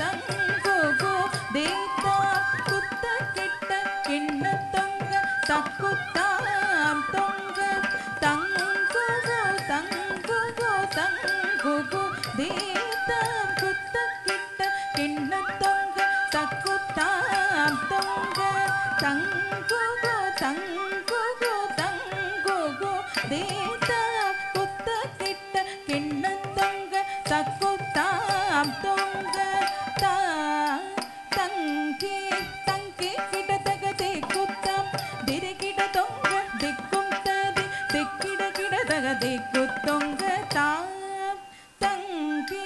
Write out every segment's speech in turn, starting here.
தங்குகு தேத்தா குத்த கிட்ட கிண்ண தொங்க தக்குத்தாம் தொங்க தங்குகு தங்குகு தங்குகு தேத்தாம் குத்த கிட்ட கிண்ண தொங்க தக்குத்தாம் தொங்க தங்குகு தங்குகு தங்குகு தேத்தா குத்த கிட்ட கிண்ண தொங்க தக்குத்தாம் தொங்க தங்கி தங்கி கிட தகதி குத்தம் திரிகிட தொங்க திக்கும் ததி திக்கிட கிட தகதி குத்தொங்க தாம் தங்கி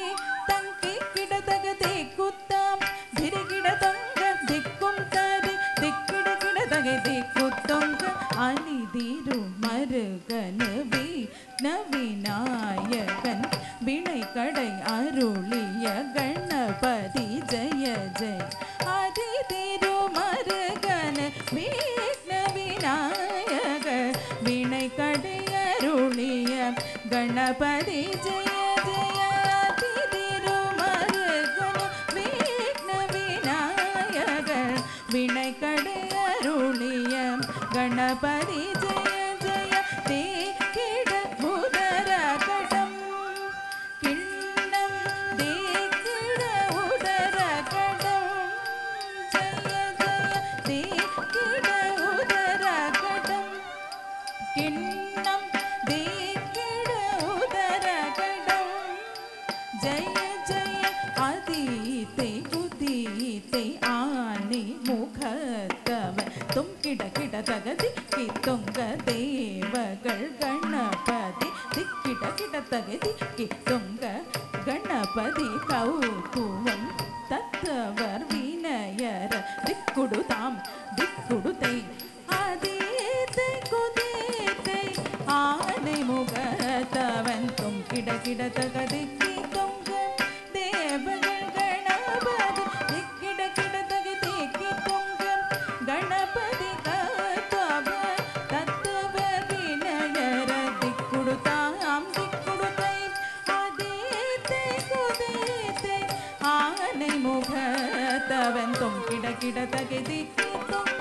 தங்கி கிட தகதி குத்தம் திரிகிட தொங்க திக்கும் ததி திக்கிட கிட தகதி குத்தொங்க அலிதிரு மருகனு விநாயகன் வினை கடை அருளிய கணபதி ஜெய ஜெய ஆதி திருமருகன் விநாயக வினை கடை அருளிய கணபதி ஜெய ஜெய ஆதி திருமருகன் விநாயக வினை கடை அருளிய கணபதி ஜெய ஜெய தேக்கிட உதர கடம் கிண்ணம் தேக்கிட உதர கடம் ஜெய ஜெய தேக்கிட உதர கடம் கிண்ணம் தேக்கிட உதர கடம் ஜெய ஜெய அதீத்தை குதீத்தை ஆணி முகத்தவன் தும் கிட கிட தகதி கித்தொங்க தேவகள் கணபதி திக்கிட கிட தகதி கித்தொங்க கணபதி கௌதுவம் தத்தவர் வினயர திக்குடு தாம் திக்குடுதை அதீத்தை குதீத்தை ஆனை முகத்தவன் தும் கிட கிட தகதி கித்தொங்க தேவகள் கணபதி திக்கிட கிட தகதி கித்தொங்க கணபதி கத்தவ தத்துவ வினயர திக்குடுதாம் திக்குடுதை அதீத்தை குதீத்தை ஆனை முகத்தவன் தும் கிட கிட தகதி கித்தொங்க